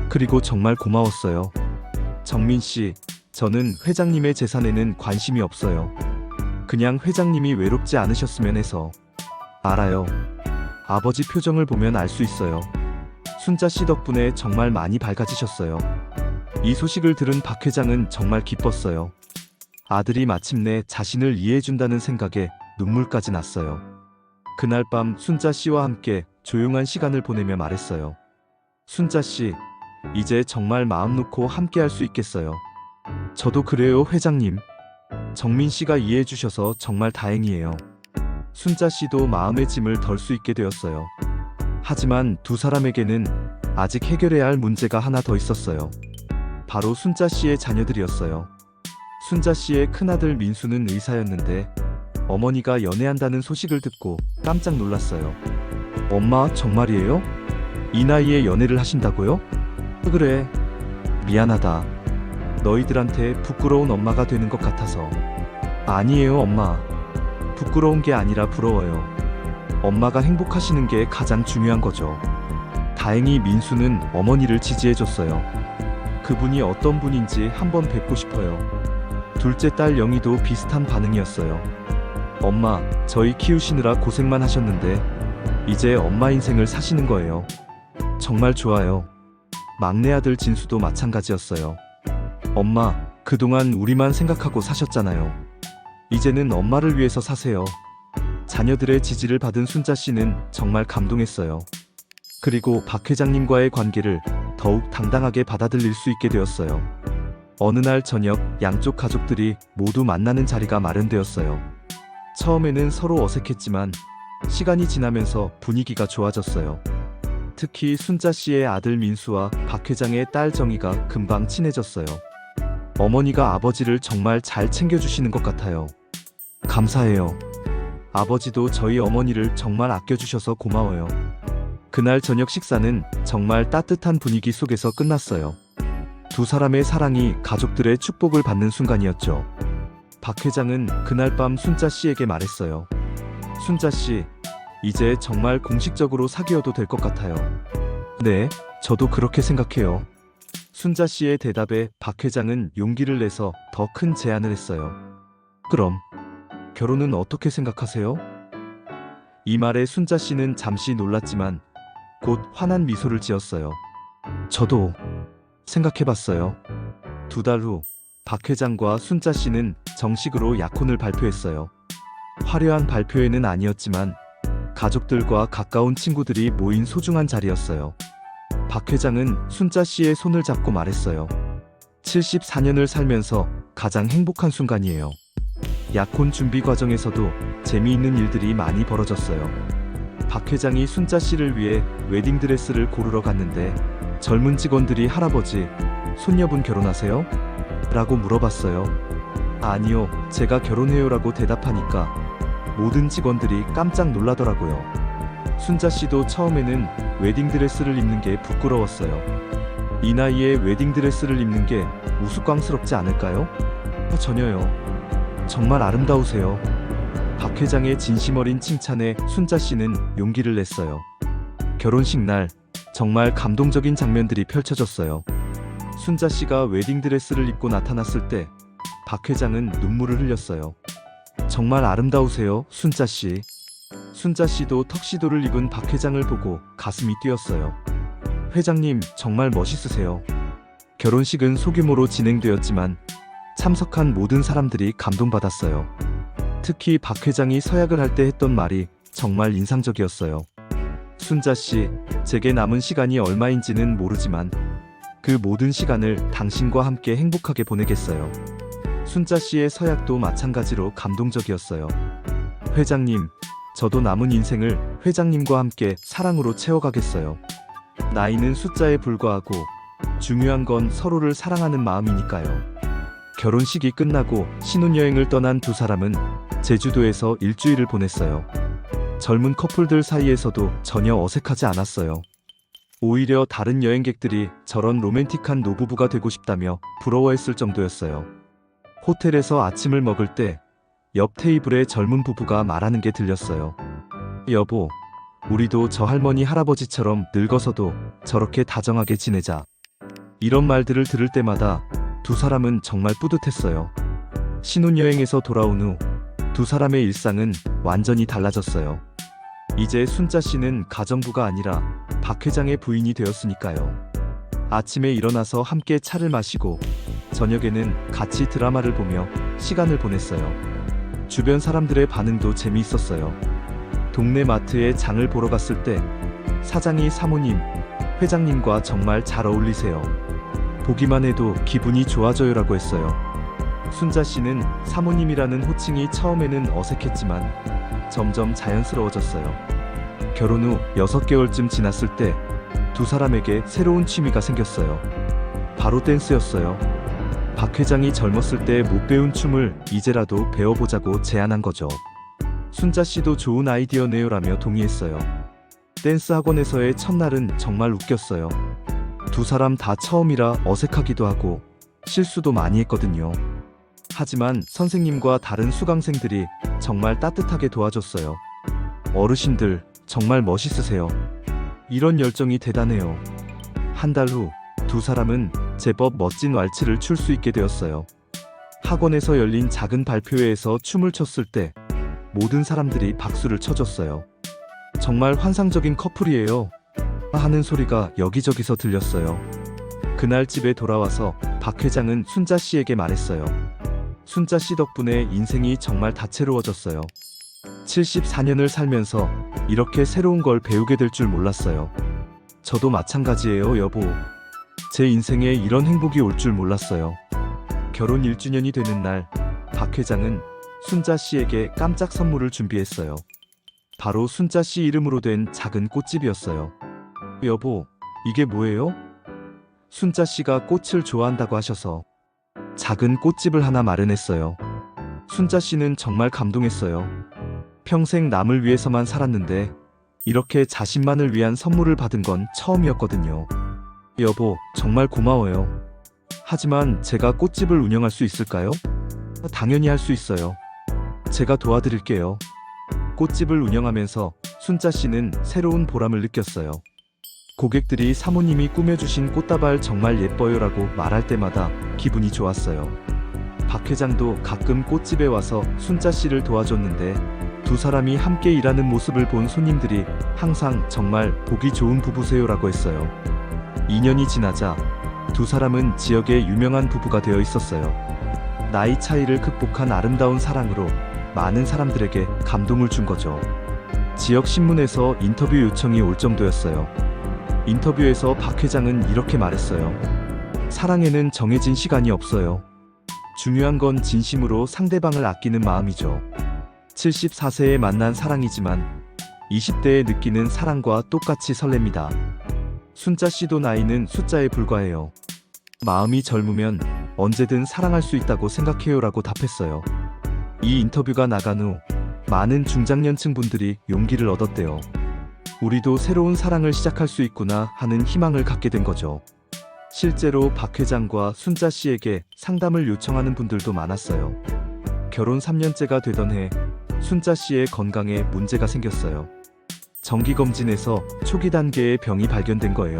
그리고 정말 고마웠어요. 정민 씨, 저는 회장님의 재산에는 관심이 없어요. 그냥 회장님이 외롭지 않으셨으면 해서. 알아요. 아버지 표정을 보면 알 수 있어요. 순자 씨 덕분에 정말 많이 밝아지셨어요. 이 소식을 들은 박 회장은 정말 기뻤어요. 아들이 마침내 자신을 이해해준다는 생각에 눈물까지 났어요. 그날 밤 순자 씨와 함께 조용한 시간을 보내며 말했어요. 순자 씨, 이제 정말 마음 놓고 함께 할 수 있겠어요. 저도 그래요, 회장님. 정민 씨가 이해해 주셔서 정말 다행이에요. 순자 씨도 마음의 짐을 덜 수 있게 되었어요. 하지만 두 사람에게는 아직 해결해야 할 문제가 하나 더 있었어요. 바로 순자 씨의 자녀들이었어요. 순자 씨의 큰아들 민수는 의사였는데 어머니가 연애한다는 소식을 듣고 깜짝 놀랐어요. 엄마, 정말이에요? 이 나이에 연애를 하신다고요? 그래. 미안하다. 너희들한테 부끄러운 엄마가 되는 것 같아서. 아니에요, 엄마. 부끄러운 게 아니라 부러워요. 엄마가 행복하시는 게 가장 중요한 거죠. 다행히 민수는 어머니를 지지해줬어요. 그분이 어떤 분인지 한번 뵙고 싶어요. 둘째 딸 영희도 비슷한 반응이었어요. 엄마, 저희 키우시느라 고생만 하셨는데 이제 엄마 인생을 사시는 거예요. 정말 좋아요. 막내 아들 진수도 마찬가지였어요. 엄마, 그동안 우리만 생각하고 사셨잖아요. 이제는 엄마를 위해서 사세요. 자녀들의 지지를 받은 순자 씨는 정말 감동했어요. 그리고 박 회장님과의 관계를 더욱 당당하게 받아들일 수 있게 되었어요. 어느 날 저녁 양쪽 가족들이 모두 만나는 자리가 마련되었어요. 처음에는 서로 어색했지만 시간이 지나면서 분위기가 좋아졌어요. 특히 순자 씨의 아들 민수와 박 회장의 딸 정희가 금방 친해졌어요. 어머니가 아버지를 정말 잘 챙겨주시는 것 같아요. 감사해요. 아버지도 저희 어머니를 정말 아껴주셔서 고마워요. 그날 저녁 식사는 정말 따뜻한 분위기 속에서 끝났어요. 두 사람의 사랑이 가족들의 축복을 받는 순간이었죠. 박 회장은 그날 밤 순자 씨에게 말했어요. 순자 씨, 이제 정말 공식적으로 사귀어도 될 것 같아요. 네, 저도 그렇게 생각해요. 순자 씨의 대답에 박 회장은 용기를 내서 더 큰 제안을 했어요. 그럼 결혼은 어떻게 생각하세요? 이 말에 순자 씨는 잠시 놀랐지만 곧 환한 미소를 지었어요. 저도 생각해봤어요. 2달 후 박 회장과 순자 씨는 정식으로 약혼을 발표했어요. 화려한 발표회는 아니었지만 가족들과 가까운 친구들이 모인 소중한 자리였어요. 박 회장은 순자 씨의 손을 잡고 말했어요. 74년을 살면서 가장 행복한 순간이에요. 약혼 준비 과정에서도 재미있는 일들이 많이 벌어졌어요. 박 회장이 순자 씨를 위해 웨딩드레스를 고르러 갔는데 젊은 직원들이 할아버지, 손녀분 결혼하세요? 라고 물어봤어요. 아니요, 제가 결혼해요라고 대답하니까 모든 직원들이 깜짝 놀라더라고요. 순자 씨도 처음에는 웨딩드레스를 입는 게 부끄러웠어요. 이 나이에 웨딩드레스를 입는 게 우스꽝스럽지 않을까요? 전혀요. 정말 아름다우세요. 박 회장의 진심 어린 칭찬에 순자 씨는 용기를 냈어요. 결혼식 날 정말 감동적인 장면들이 펼쳐졌어요. 순자 씨가 웨딩드레스를 입고 나타났을 때 박 회장은 눈물을 흘렸어요. 정말 아름다우세요, 순자 씨. 순자 씨도 턱시도를 입은 박 회장을 보고 가슴이 뛰었어요. 회장님, 정말 멋있으세요. 결혼식은 소규모로 진행되었지만 참석한 모든 사람들이 감동받았어요. 특히 박 회장이 서약을 할 때 했던 말이 정말 인상적이었어요. 순자 씨, 제게 남은 시간이 얼마인지는 모르지만 그 모든 시간을 당신과 함께 행복하게 보내겠어요. 순자 씨의 서약도 마찬가지로 감동적이었어요. 회장님, 저도 남은 인생을 회장님과 함께 사랑으로 채워가겠어요. 나이는 숫자에 불과하고 중요한 건 서로를 사랑하는 마음이니까요. 결혼식이 끝나고 신혼여행을 떠난 두 사람은 제주도에서 일주일을 보냈어요. 젊은 커플들 사이에서도 전혀 어색하지 않았어요. 오히려 다른 여행객들이 저런 로맨틱한 노부부가 되고 싶다며 부러워했을 정도였어요. 호텔에서 아침을 먹을 때 옆 테이블에 젊은 부부가 말하는 게 들렸어요. 여보, 우리도 저 할머니 할아버지처럼 늙어서도 저렇게 다정하게 지내자. 이런 말들을 들을 때마다 두 사람은 정말 뿌듯했어요. 신혼여행에서 돌아온 후 두 사람의 일상은 완전히 달라졌어요. 이제 순자 씨는 가정부가 아니라 박 회장의 부인이 되었으니까요. 아침에 일어나서 함께 차를 마시고 저녁에는 같이 드라마를 보며 시간을 보냈어요. 주변 사람들의 반응도 재미있었어요. 동네 마트에 장을 보러 갔을 때 사장이 사모님, 회장님과 정말 잘 어울리세요. 보기만 해도 기분이 좋아져요라고 했어요. 순자 씨는 사모님이라는 호칭이 처음에는 어색했지만 점점 자연스러워졌어요. 결혼 후 6개월쯤 지났을 때 두 사람에게 새로운 취미가 생겼어요. 바로 댄스였어요. 박 회장이 젊었을 때 못 배운 춤을 이제라도 배워보자고 제안한 거죠. 순자 씨도 좋은 아이디어네요라며 동의했어요. 댄스 학원에서의 첫날은 정말 웃겼어요. 두 사람 다 처음이라 어색하기도 하고 실수도 많이 했거든요. 하지만 선생님과 다른 수강생들이 정말 따뜻하게 도와줬어요. 어르신들 정말 멋있으세요. 이런 열정이 대단해요. 한 달 후 두 사람은 제법 멋진 왈츠를 출 수 있게 되었어요. 학원에서 열린 작은 발표회에서 춤을 췄을 때 모든 사람들이 박수를 쳐줬어요. 정말 환상적인 커플이에요. 하는 소리가 여기저기서 들렸어요. 그날 집에 돌아와서 박 회장은 순자 씨에게 말했어요. 순자 씨 덕분에 인생이 정말 다채로워졌어요. 74년을 살면서 이렇게 새로운 걸 배우게 될 줄 몰랐어요. 저도 마찬가지예요, 여보. 제 인생에 이런 행복이 올 줄 몰랐어요. 결혼 1주년이 되는 날, 박 회장은 순자 씨에게 깜짝 선물을 준비했어요. 바로 순자 씨 이름으로 된 작은 꽃집이었어요. 여보, 이게 뭐예요? 순자 씨가 꽃을 좋아한다고 하셔서 작은 꽃집을 하나 마련했어요. 순자 씨는 정말 감동했어요. 평생 남을 위해서만 살았는데 이렇게 자신만을 위한 선물을 받은 건 처음이었거든요. 여보, 정말 고마워요. 하지만 제가 꽃집을 운영할 수 있을까요? 당연히 할 수 있어요. 제가 도와드릴게요. 꽃집을 운영하면서 순자 씨는 새로운 보람을 느꼈어요. 고객들이 사모님이 꾸며주신 꽃다발 정말 예뻐요라고 말할 때마다 기분이 좋았어요. 박 회장도 가끔 꽃집에 와서 순자 씨를 도와줬는데 두 사람이 함께 일하는 모습을 본 손님들이 항상 정말 보기 좋은 부부세요라고 했어요. 2년이 지나자 두 사람은 지역의 유명한 부부가 되어 있었어요. 나이 차이를 극복한 아름다운 사랑으로 많은 사람들에게 감동을 준 거죠. 지역 신문에서 인터뷰 요청이 올 정도였어요. 인터뷰에서 박 회장은 이렇게 말했어요. 사랑에는 정해진 시간이 없어요. 중요한 건 진심으로 상대방을 아끼는 마음이죠. 74세에 만난 사랑이지만 20대에 느끼는 사랑과 똑같이 설렙니다. 순자 씨도 나이는 숫자에 불과해요. 마음이 젊으면 언제든 사랑할 수 있다고 생각해요라고 답했어요. 이 인터뷰가 나간 후 많은 중장년층 분들이 용기를 얻었대요. 우리도 새로운 사랑을 시작할 수 있구나 하는 희망을 갖게 된 거죠. 실제로 박 회장과 순자 씨에게 상담을 요청하는 분들도 많았어요. 결혼 3년째가 되던 해 순자 씨의 건강에 문제가 생겼어요. 정기검진에서 초기 단계의 병이 발견된 거예요.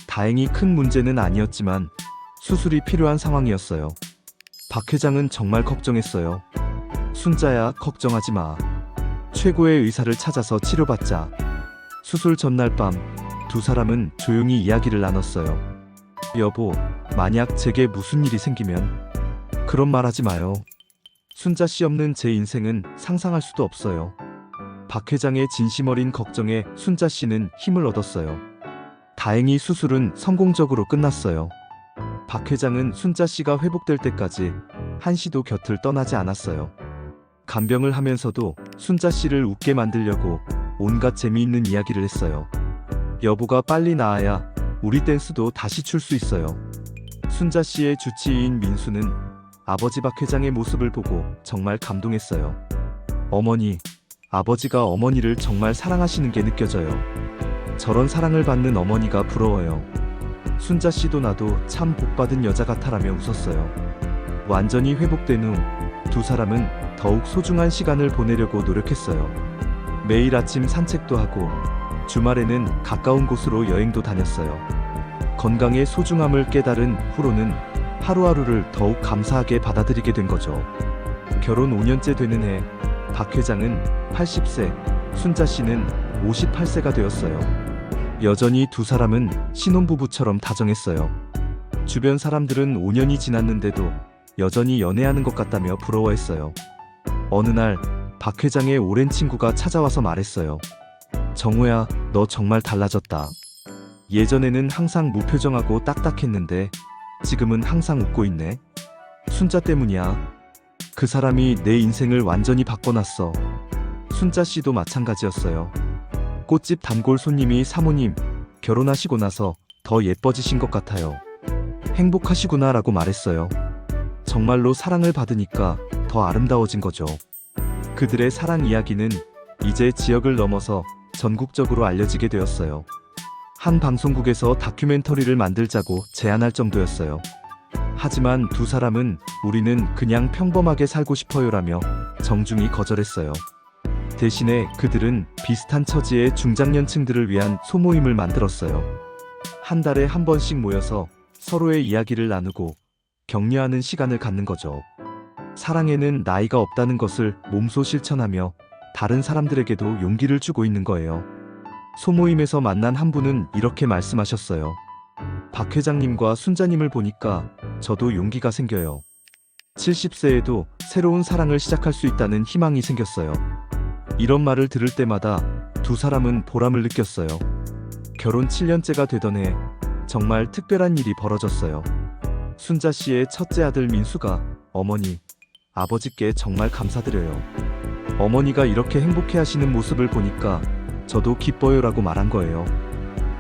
다행히 큰 문제는 아니었지만 수술이 필요한 상황이었어요. 박 회장은 정말 걱정했어요. 순자야, 걱정하지 마. 최고의 의사를 찾아서 치료받자. 수술 전날 밤 두 사람은 조용히 이야기를 나눴어요. 여보, 만약 제게 무슨 일이 생기면 그런 말 하지 마요. 순자 씨 없는 제 인생은 상상할 수도 없어요. 박 회장의 진심 어린 걱정에 순자 씨는 힘을 얻었어요. 다행히 수술은 성공적으로 끝났어요. 박 회장은 순자 씨가 회복될 때까지 한시도 곁을 떠나지 않았어요. 간병을 하면서도 순자 씨를 웃게 만들려고 온갖 재미있는 이야기를 했어요. 여보가 빨리 나아야 우리 댄스도 다시 출 수 있어요. 순자 씨의 주치의인 민수는 아버지 박 회장의 모습을 보고 정말 감동했어요. 어머니, 아버지가 어머니를 정말 사랑하시는 게 느껴져요. 저런 사랑을 받는 어머니가 부러워요. 순자 씨도 나도 참 복받은 여자 같아라며 웃었어요. 완전히 회복된 후 두 사람은 더욱 소중한 시간을 보내려고 노력했어요. 매일 아침 산책도 하고 주말에는 가까운 곳으로 여행도 다녔어요. 건강의 소중함을 깨달은 후로는 하루하루를 더욱 감사하게 받아들이게 된 거죠. 결혼 5년째 되는 해 박 회장은 80세, 순자 씨는 58세가 되었어요. 여전히 두 사람은 신혼부부처럼 다정했어요. 주변 사람들은 5년이 지났는데도 여전히 연애하는 것 같다며 부러워했어요. 어느 날 박 회장의 오랜 친구가 찾아와서 말했어요. 정우야, 너 정말 달라졌다. 예전에는 항상 무표정하고 딱딱했는데 지금은 항상 웃고 있네. 순자 때문이야. 그 사람이 내 인생을 완전히 바꿔놨어. 순자 씨도 마찬가지였어요. 꽃집 단골 손님이 사모님, 결혼하시고 나서 더 예뻐지신 것 같아요. 행복하시구나 라고 말했어요. 정말로 사랑을 받으니까 더 아름다워진 거죠. 그들의 사랑 이야기는 이제 지역을 넘어서 전국적으로 알려지게 되었어요. 한 방송국에서 다큐멘터리를 만들자고 제안할 정도였어요. 하지만 두 사람은 우리는 그냥 평범하게 살고 싶어요라며 정중히 거절했어요. 대신에 그들은 비슷한 처지의 중장년층들을 위한 소모임을 만들었어요. 한 달에 한 번씩 모여서 서로의 이야기를 나누고 격려하는 시간을 갖는 거죠. 사랑에는 나이가 없다는 것을 몸소 실천하며 다른 사람들에게도 용기를 주고 있는 거예요. 소모임에서 만난 한 분은 이렇게 말씀하셨어요. 박 회장님과 순자님을 보니까 저도 용기가 생겨요. 70세에도 새로운 사랑을 시작할 수 있다는 희망이 생겼어요. 이런 말을 들을 때마다 두 사람은 보람을 느꼈어요. 결혼 7년째가 되던 해 정말 특별한 일이 벌어졌어요. 순자 씨의 첫째 아들 민수가 어머니, 아버지께 정말 감사드려요. 어머니가 이렇게 행복해 하시는 모습을 보니까 저도 기뻐요라고 말한 거예요.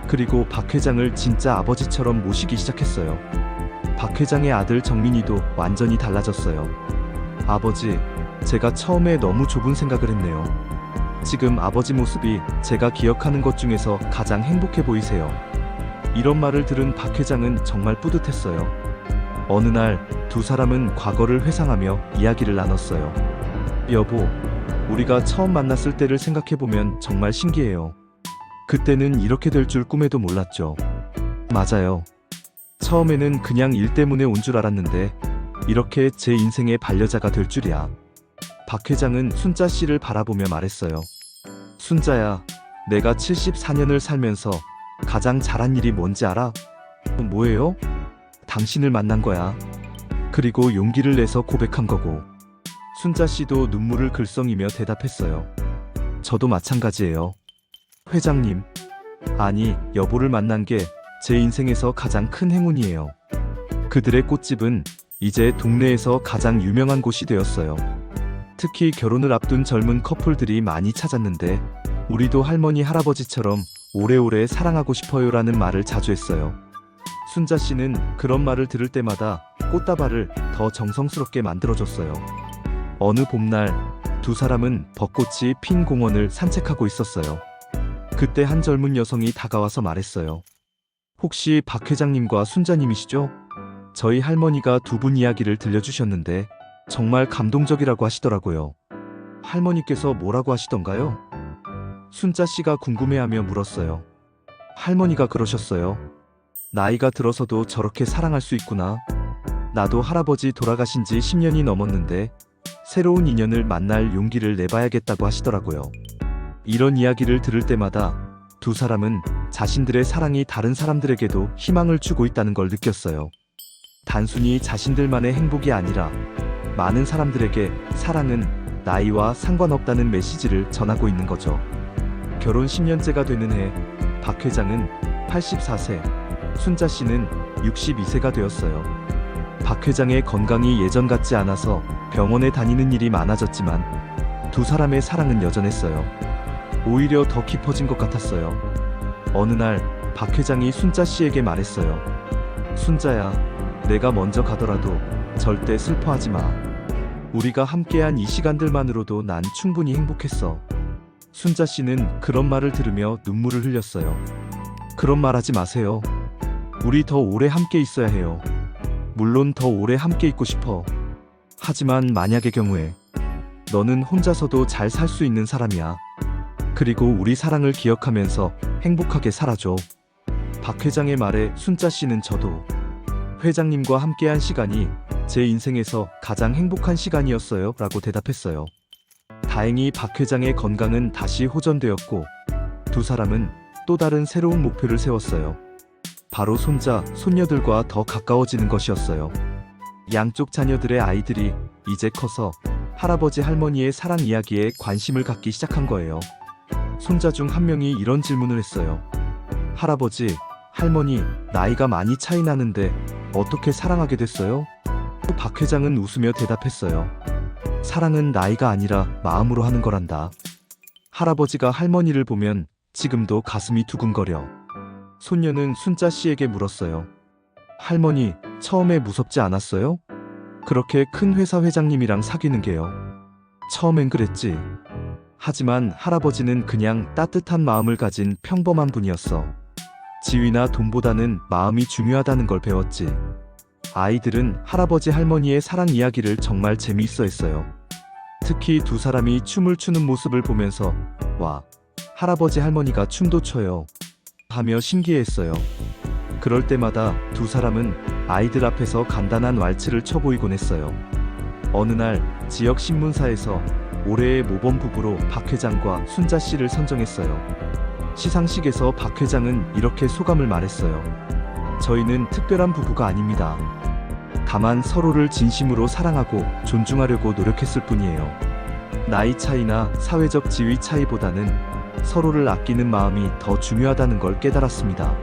그리고 박 회장을 진짜 아버지처럼 모시기 시작했어요. 박 회장의 아들 정민이도 완전히 달라졌어요. 아버지, 제가 처음에 너무 좁은 생각을 했네요. 지금 아버지 모습이 제가 기억하는 것 중에서 가장 행복해 보이세요. 이런 말을 들은 박 회장은 정말 뿌듯했어요. 어느 날 두 사람은 과거를 회상하며 이야기를 나눴어요. 여보, 우리가 처음 만났을 때를 생각해보면 정말 신기해요. 그때는 이렇게 될 줄 꿈에도 몰랐죠. 맞아요. 처음에는 그냥 일 때문에 온 줄 알았는데 이렇게 제 인생의 반려자가 될 줄이야. 박 회장은 순자 씨를 바라보며 말했어요. 순자야, 내가 74년을 살면서 가장 잘한 일이 뭔지 알아? 뭐예요? 당신을 만난 거야. 그리고 용기를 내서 고백한 거고. 순자 씨도 눈물을 글썽이며 대답했어요. 저도 마찬가지예요. 회장님, 아니, 여보를 만난 게 제 인생에서 가장 큰 행운이에요. 그들의 꽃집은 이제 동네에서 가장 유명한 곳이 되었어요. 특히 결혼을 앞둔 젊은 커플들이 많이 찾았는데 우리도 할머니 할아버지처럼 오래오래 사랑하고 싶어요라는 말을 자주 했어요. 순자 씨는 그런 말을 들을 때마다 꽃다발을 더 정성스럽게 만들어줬어요. 어느 봄날 두 사람은 벚꽃이 핀 공원을 산책하고 있었어요. 그때 한 젊은 여성이 다가와서 말했어요. 혹시 박 회장님과 순자님이시죠? 저희 할머니가 두 분 이야기를 들려주셨는데 정말 감동적이라고 하시더라고요. 할머니께서 뭐라고 하시던가요? 순자 씨가 궁금해하며 물었어요. 할머니가 그러셨어요. 나이가 들어서도 저렇게 사랑할 수 있구나. 나도 할아버지 돌아가신 지 10년이 넘었는데 새로운 인연을 만날 용기를 내봐야겠다고 하시더라고요. 이런 이야기를 들을 때마다 두 사람은 자신들의 사랑이 다른 사람들에게도 희망을 주고 있다는 걸 느꼈어요. 단순히 자신들만의 행복이 아니라 많은 사람들에게 사랑은 나이와 상관없다는 메시지를 전하고 있는 거죠. 결혼 10년째가 되는 해 박 회장은 84세, 순자 씨는 62세가 되었어요. 박 회장의 건강이 예전 같지 않아서 병원에 다니는 일이 많아졌지만 두 사람의 사랑은 여전했어요. 오히려 더 깊어진 것 같았어요. 어느 날 박 회장이 순자 씨에게 말했어요. 순자야, 내가 먼저 가더라도 절대 슬퍼하지 마. 우리가 함께한 이 시간들만으로도 난 충분히 행복했어. 순자 씨는 그런 말을 들으며 눈물을 흘렸어요. 그런 말 하지 마세요. 우리 더 오래 함께 있어야 해요. 물론 더 오래 함께 있고 싶어. 하지만 만약의 경우에 너는 혼자서도 잘 살 수 있는 사람이야. 그리고 우리 사랑을 기억하면서 행복하게 살아줘. 박 회장의 말에 순자 씨는 저도 회장님과 함께한 시간이 제 인생에서 가장 행복한 시간이었어요 라고 대답했어요. 다행히 박 회장의 건강은 다시 호전되었고 두 사람은 또 다른 새로운 목표를 세웠어요. 바로 손자, 손녀들과 더 가까워지는 것이었어요. 양쪽 자녀들의 아이들이 이제 커서 할아버지 할머니의 사랑 이야기에 관심을 갖기 시작한 거예요. 손자 중 한 명이 이런 질문을 했어요. 할아버지, 할머니, 나이가 많이 차이 나는데 어떻게 사랑하게 됐어요? 박 회장은 웃으며 대답했어요. 사랑은 나이가 아니라 마음으로 하는 거란다. 할아버지가 할머니를 보면 지금도 가슴이 두근거려. 손녀는 순자 씨에게 물었어요. 할머니, 처음에 무섭지 않았어요? 그렇게 큰 회사 회장님이랑 사귀는 게요. 처음엔 그랬지. 하지만 할아버지는 그냥 따뜻한 마음을 가진 평범한 분이었어. 지위나 돈보다는 마음이 중요하다는 걸 배웠지. 아이들은 할아버지 할머니의 사랑 이야기를 정말 재미있어 했어요. 특히 두 사람이 춤을 추는 모습을 보면서 와, 할아버지 할머니가 춤도 춰요 하며 신기해했어요. 그럴 때마다 두 사람은 아이들 앞에서 간단한 왈츠를 춰 보이곤 했어요. 어느 날 지역 신문사에서 올해의 모범 부부로 박 회장과 순자 씨를 선정했어요. 시상식에서 박 회장은 이렇게 소감을 말했어요. 저희는 특별한 부부가 아닙니다. 다만 서로를 진심으로 사랑하고 존중하려고 노력했을 뿐이에요. 나이 차이나 사회적 지위 차이보다는 서로를 아끼는 마음이 더 중요하다는 걸 깨달았습니다.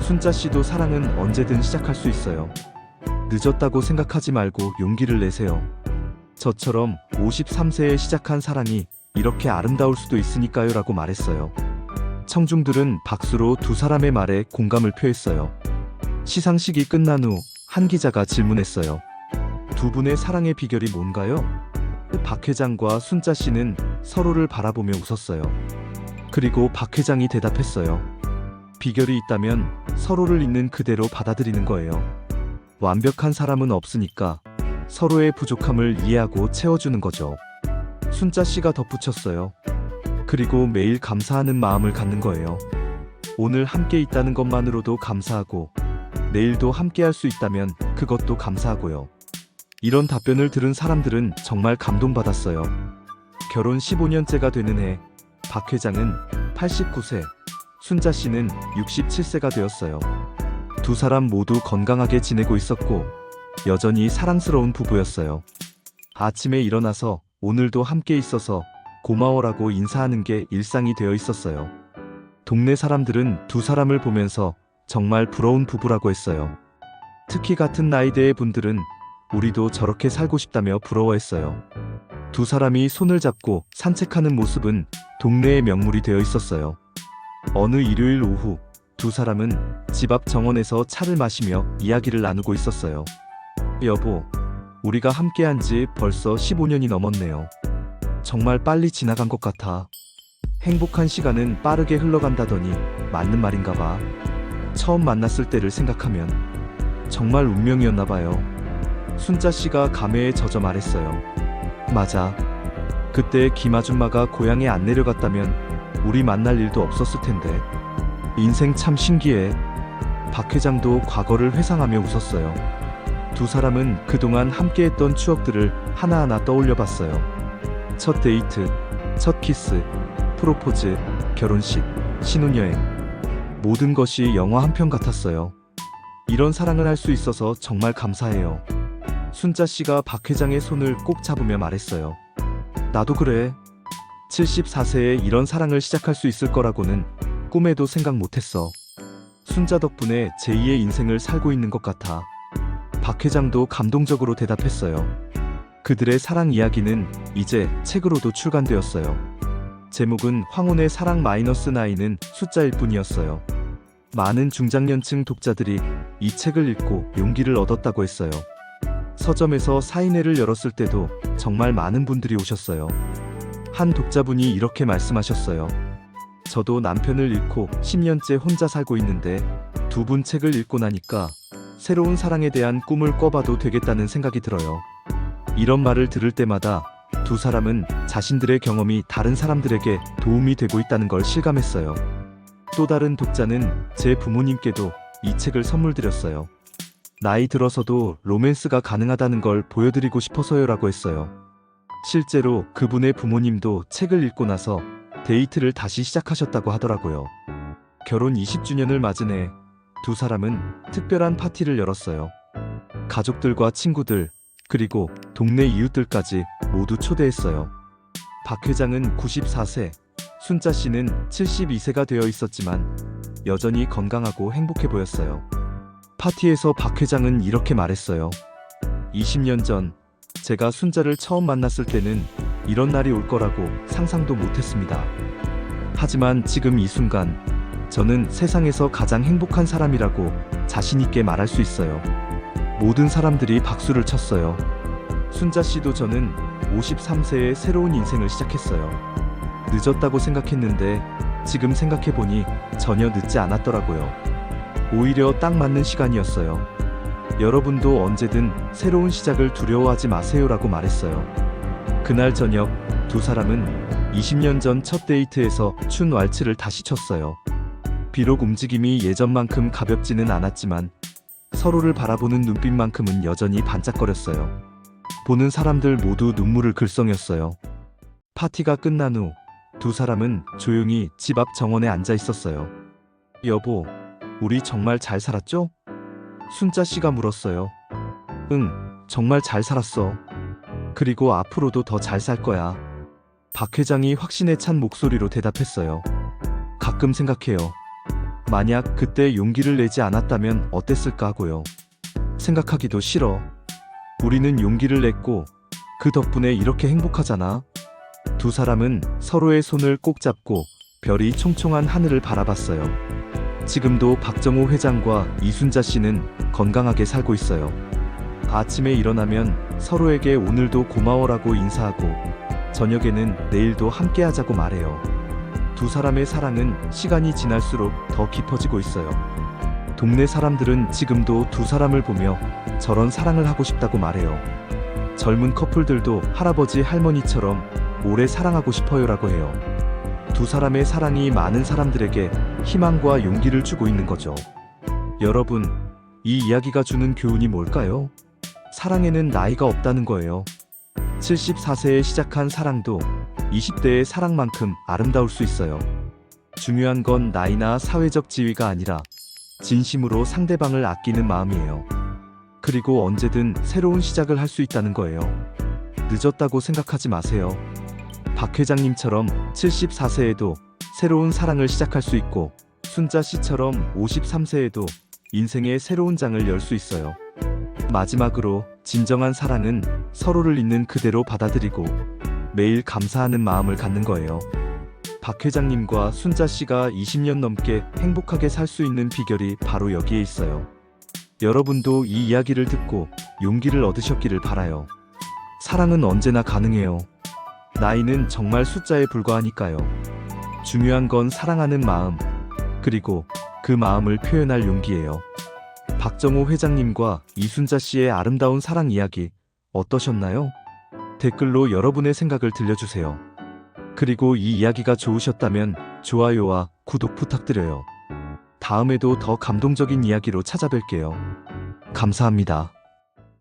순자 씨도 사랑은 언제든 시작할 수 있어요. 늦었다고 생각하지 말고 용기를 내세요. 저처럼 53세에 시작한 사랑이 이렇게 아름다울 수도 있으니까요 라고 말했어요. 청중들은 박수로 두 사람의 말에 공감을 표했어요. 시상식이 끝난 후 한 기자가 질문했어요. 두 분의 사랑의 비결이 뭔가요? 박 회장과 순자 씨는 서로를 바라보며 웃었어요. 그리고 박 회장이 대답했어요. 비결이 있다면 서로를 있는 그대로 받아들이는 거예요. 완벽한 사람은 없으니까 서로의 부족함을 이해하고 채워주는 거죠. 순자 씨가 덧붙였어요. 그리고 매일 감사하는 마음을 갖는 거예요. 오늘 함께 있다는 것만으로도 감사하고 내일도 함께 할 수 있다면 그것도 감사하고요. 이런 답변을 들은 사람들은 정말 감동받았어요. 결혼 15년째가 되는 해, 박 회장은 89세, 순자 씨는 67세가 되었어요. 두 사람 모두 건강하게 지내고 있었고 여전히 사랑스러운 부부였어요. 아침에 일어나서 오늘도 함께 있어서 고마워라고 인사하는 게 일상이 되어 있었어요. 동네 사람들은 두 사람을 보면서 정말 부러운 부부라고 했어요. 특히 같은 나이대의 분들은 우리도 저렇게 살고 싶다며 부러워했어요. 두 사람이 손을 잡고 산책하는 모습은 동네의 명물이 되어 있었어요. 어느 일요일 오후 두 사람은 집 앞 정원에서 차를 마시며 이야기를 나누고 있었어요. 여보, 우리가 함께한 지 벌써 15년이 넘었네요. 정말 빨리 지나간 것 같아. 행복한 시간은 빠르게 흘러간다더니 맞는 말인가 봐. 처음 만났을 때를 생각하면 정말 운명이었나 봐요. 순자 씨가 감회에 젖어 말했어요. 맞아. 그때 김 아줌마가 고향에 안 내려갔다면 우리 만날 일도 없었을 텐데. 인생 참 신기해. 박 회장도 과거를 회상하며 웃었어요. 두 사람은 그동안 함께했던 추억들을 하나하나 떠올려 봤어요. 첫 데이트, 첫 키스, 프로포즈, 결혼식, 신혼여행. 모든 것이 영화 한 편 같았어요. 이런 사랑을 할 수 있어서 정말 감사해요. 순자 씨가 박 회장의 손을 꼭 잡으며 말했어요. 나도 그래. 74세에 이런 사랑을 시작할 수 있을 거라고는 꿈에도 생각 못했어. 순자 덕분에 제2의 인생을 살고 있는 것 같아. 박 회장도 감동적으로 대답했어요. 그들의 사랑 이야기는 이제 책으로도 출간되었어요. 제목은 황혼의 사랑 -9는 숫자일 뿐이었어요. 많은 중장년층 독자들이 이 책을 읽고 용기를 얻었다고 했어요. 서점에서 사인회를 열었을 때도 정말 많은 분들이 오셨어요. 한 독자분이 이렇게 말씀하셨어요. 저도 남편을 잃고 10년째 혼자 살고 있는데 두 분 책을 읽고 나니까 새로운 사랑에 대한 꿈을 꿔봐도 되겠다는 생각이 들어요. 이런 말을 들을 때마다 두 사람은 자신들의 경험이 다른 사람들에게 도움이 되고 있다는 걸 실감했어요. 또 다른 독자는 제 부모님께도 이 책을 선물 드렸어요. 나이 들어서도 로맨스가 가능하다는 걸 보여드리고 싶어서요라고 했어요. 실제로 그분의 부모님도 책을 읽고 나서 데이트를 다시 시작하셨다고 하더라고요. 결혼 20주년을 맞은 해 두 사람은 특별한 파티를 열었어요. 가족들과 친구들, 그리고 동네 이웃들까지 모두 초대했어요. 박 회장은 94세, 순자 씨는 72세가 되어 있었지만 여전히 건강하고 행복해 보였어요. 파티에서 박 회장은 이렇게 말했어요. 20년 전 제가 순자를 처음 만났을 때는 이런 날이 올 거라고 상상도 못했습니다. 하지만 지금 이 순간 저는 세상에서 가장 행복한 사람이라고 자신 있게 말할 수 있어요. 모든 사람들이 박수를 쳤어요. 순자 씨도 저는 53세에 새로운 인생을 시작했어요. 늦었다고 생각했는데 지금 생각해보니 전혀 늦지 않았더라고요. 오히려 딱 맞는 시간이었어요. 여러분도 언제든 새로운 시작을 두려워하지 마세요라고 말했어요. 그날 저녁 두 사람은 20년 전 첫 데이트에서 춘 왈츠를 다시 췄어요. 비록 움직임이 예전만큼 가볍지는 않았지만 서로를 바라보는 눈빛만큼은 여전히 반짝거렸어요. 보는 사람들 모두 눈물을 글썽였어요. 파티가 끝난 후 두 사람은 조용히 집 앞 정원에 앉아 있었어요. 여보, 우리 정말 잘 살았죠? 순자 씨가 물었어요. 응, 정말 잘 살았어. 그리고 앞으로도 더 잘 살 거야. 박 회장이 확신에 찬 목소리로 대답했어요. 가끔 생각해요. 만약 그때 용기를 내지 않았다면 어땠을까 하고요. 생각하기도 싫어. 우리는 용기를 냈고 그 덕분에 이렇게 행복하잖아. 두 사람은 서로의 손을 꼭 잡고 별이 총총한 하늘을 바라봤어요. 지금도 박정호 회장과 이순자 씨는 건강하게 살고 있어요. 아침에 일어나면 서로에게 오늘도 고마워라고 인사하고 저녁에는 내일도 함께 하자고 말해요. 두 사람의 사랑은 시간이 지날수록 더 깊어지고 있어요. 동네 사람들은 지금도 두 사람을 보며 저런 사랑을 하고 싶다고 말해요. 젊은 커플들도 할아버지 할머니처럼 오래 사랑하고 싶어요라고 해요. 두 사람의 사랑이 많은 사람들에게 희망과 용기를 주고 있는 거죠. 여러분, 이 이야기가 주는 교훈이 뭘까요? 사랑에는 나이가 없다는 거예요. 74세에 시작한 사랑도 20대의 사랑만큼 아름다울 수 있어요. 중요한 건 나이나 사회적 지위가 아니라 진심으로 상대방을 아끼는 마음이에요. 그리고 언제든 새로운 시작을 할 수 있다는 거예요. 늦었다고 생각하지 마세요. 박 회장님처럼 74세에도 새로운 사랑을 시작할 수 있고 순자 씨처럼 53세에도 인생의 새로운 장을 열 수 있어요. 마지막으로 진정한 사랑은 서로를 있는 그대로 받아들이고 매일 감사하는 마음을 갖는 거예요. 박 회장님과 순자 씨가 20년 넘게 행복하게 살 수 있는 비결이 바로 여기에 있어요. 여러분도 이 이야기를 듣고 용기를 얻으셨기를 바라요. 사랑은 언제나 가능해요. 나이는 정말 숫자에 불과하니까요. 중요한 건 사랑하는 마음, 그리고 그 마음을 표현할 용기예요. 박정호 회장님과 이순자 씨의 아름다운 사랑 이야기 어떠셨나요? 댓글로 여러분의 생각을 들려주세요. 그리고 이 이야기가 좋으셨다면 좋아요와 구독 부탁드려요. 다음에도 더 감동적인 이야기로 찾아뵐게요. 감사합니다.